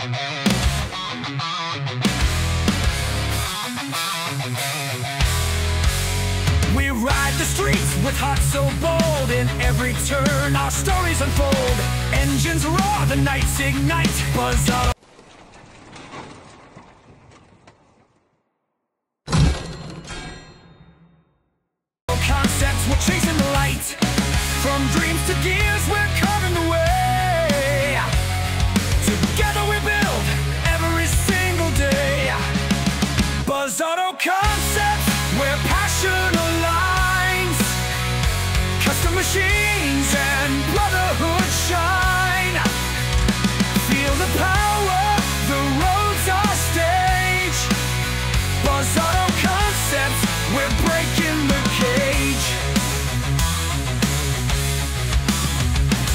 We ride the streets with hearts so bold. In every turn our stories unfold. Engines roar, the nights ignite. Buzz auto. Concepts, we're chasing the light. From dreams to gears, we're carving the way. Together we build every single day. Buzz Auto Concepts, where passion aligns. Custom machines and brotherhood shine. Feel the power, the road's our stage. Buzz Auto Concepts, we're breaking the cage.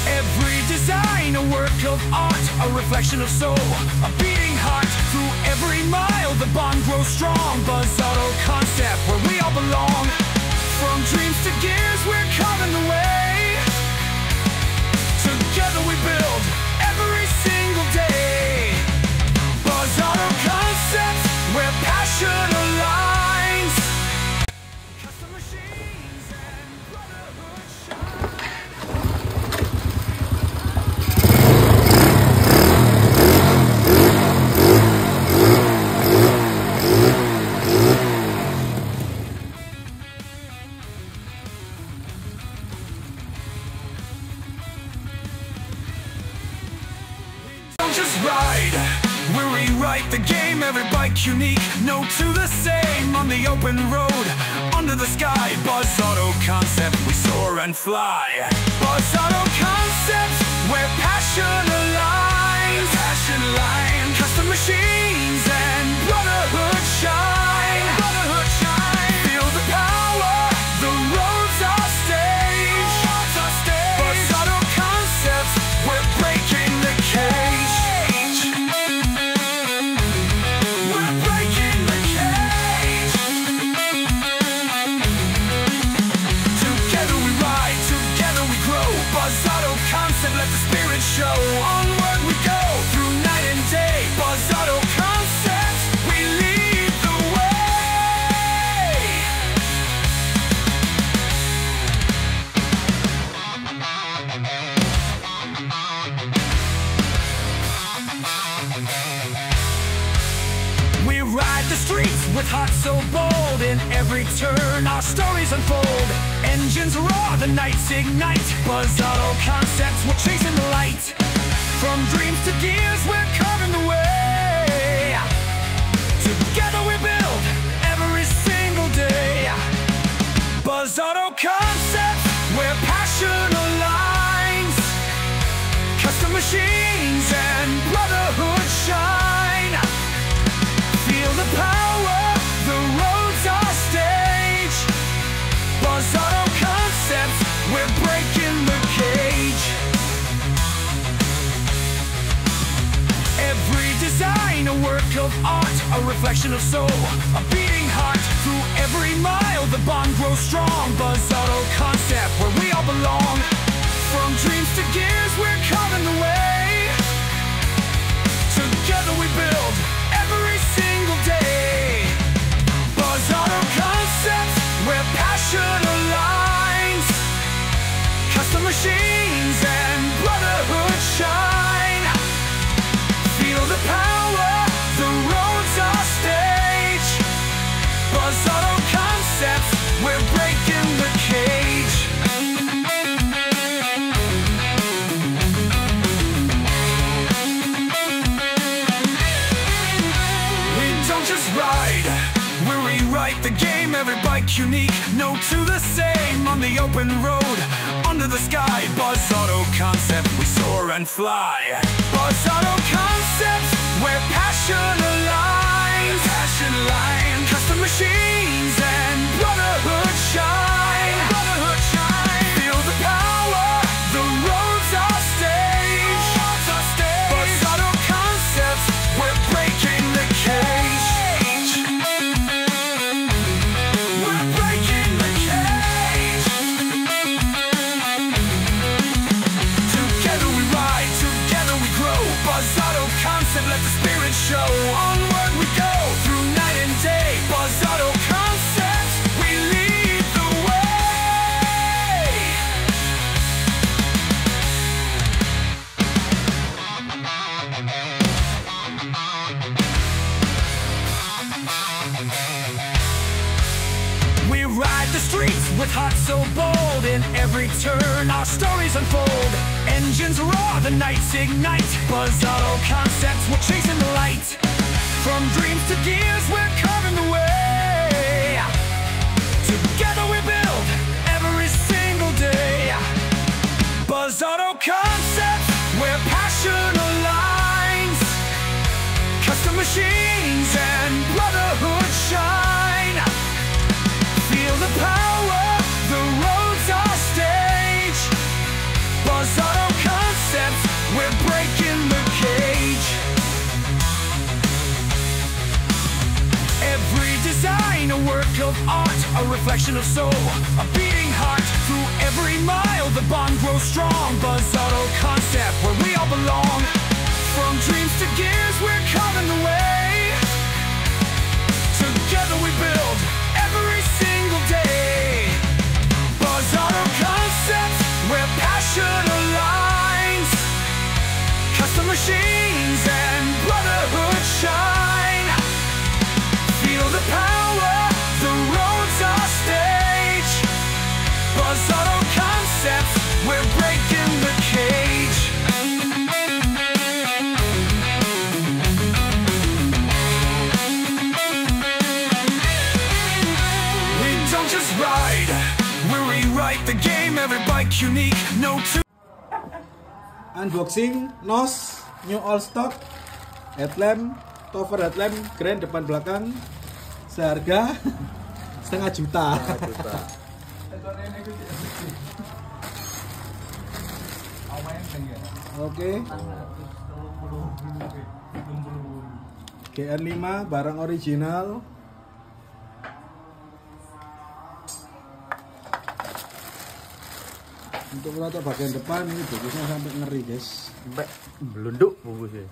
Every design, a work of art, a reflection of soul, a beating heart. Through every mile, the bond grows strong. Buzz Auto Concept, where we all belong. From dreams to gears, we're carving the way. Together we build every single day. Buzz Auto Concepts, where passion aligns. Custom machines and brotherhood shine. Don't just ride, we rewrite the game. Every bike unique, no two the same. On the open road, under the sky. Buzz Auto Concept, we soar and fly. Buzz Auto Concepts, where passion aligns. Passion aligns. Custom machines and brotherhood shine. Brotherhood shine. Feel the power, the road's our stage. Buzz Auto Concepts, we're breaking the cage. We're breaking the cage. Together we ride, together we grow. Buzz Auto Concept, let the spirit show. Onward we go, through night and day. Buzz Auto Concept, we lead the way. We ride the streets with hearts so bold. In every turn our stories unfold. Engines roar, the nights ignite. Buzz Auto Concepts, we're chasing the light. From dreams to gears, we're carving the way. Together we build every single day. Buzz Auto Concepts, where passion aligns. Custom machines and brotherhood shine. Feel the power, the road's our stage. Buzz Auto Concepts, we're breaking the cage. Every design, a work of art, a reflection of soul, a beating heart. Through every mile, the bond grows strong. Buzz Auto Concept, where we all belong. From dreams to gears, we're carving the way. Together we build every single day. Buzz Auto Concepts, where passion aligns. Custom machines and brotherhood shine. Feel the power, the road's our stage. Buzz Auto Concepts, we're breaking the cage. We don't just ride, we rewrite the game. Every bike unique, no two the same. On the open road, under the sky. Buzz Auto Concept, we soar and fly. Buzz Auto Concepts, where passion aligns. Passion aligns. Custom machines and brotherhood shine. Brotherhood shine. Feel the power, the road's our stage. Buzz Auto Concepts, we're breaking the cage. We're breaking the cage. Together we ride, together we grow. Buzz Auto Concept, let the spirit show. Onward we go, through night and day. Buzz Auto Concept, we lead the way. We ride the streets with hearts so bold. In every turn our stories unfold. Engines roar, the nights ignite. Buzz Auto Concepts, we're chasing the light. From dreams to gears, we're carving the way. Together we build every single day. Buzz Auto Concepts, where passion aligns. Custom machines and brotherhood shine. Feel the power, the road's our stage. Buzz Auto Concepts, we're breaking the cage. Every design, a work of art, a reflection of soul, a beating heart. Through every mile, the bond grows strong. Buzz Auto Concept, where we all belong. From dreams to gears, we're carving the way. Together we build every single day. Buzz Auto Concepts, where passion aligns. Custom machines and brotherhood shine. Feel the power, the road's our stage. Buzz Auto Concepts, we're breaking the cage. We don't just ride, we rewrite the game. Every bike unique, no two. Unboxing NOS New All Stock headlamp, cover headlamp grand depan belakang seharga setengah juta. Oke. GR5 barang original. Untuk menutup bagian depan ini bungkusnya sampai ngeri guys, sampai belunduk bungkusnya.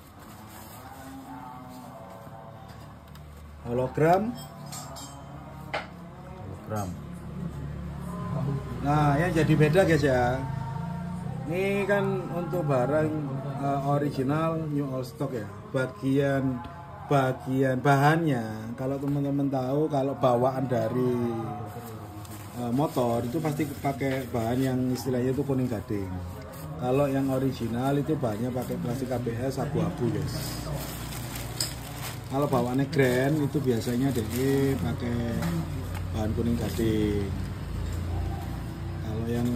Hologram. Nah yang jadi beda guys ya, ini kan untuk barang original New All Stock ya. Bagian bahannya, kalau teman-teman tahu, kalau bawaan dari motor itu pasti pakai bahan yang istilahnya itu kuning gading. Kalau yang original itu bahannya pakai plastik ABS abu-abu guys. Kalau bawaannya grand itu biasanya DE pakai bahan kuning gading. Kalau yang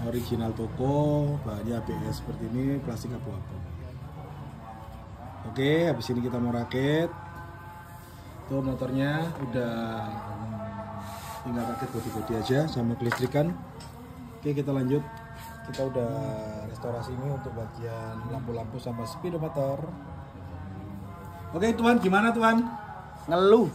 original toko bahannya ABS seperti ini, plastik abu-abu. Oke, habis ini kita mau rakit. Tuh motornya udah tinggal rakit bodi-bodi aja sama kelistrikan. Oke, kita lanjut. Kita udah restorasi ini untuk bagian lampu-lampu sama speedometer. Oke Tuan, gimana Tuan? Ngeluh.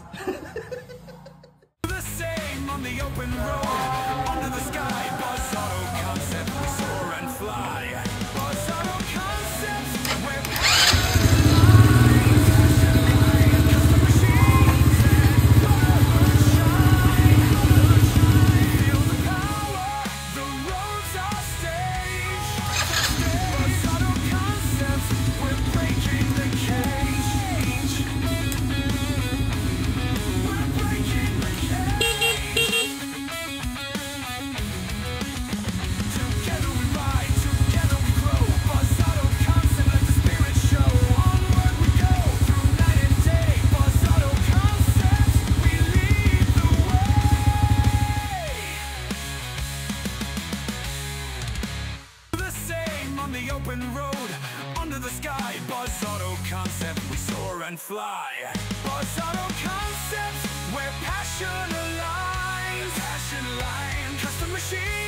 And fly. Buzz Auto Concepts, where passion aligns. Custom machines.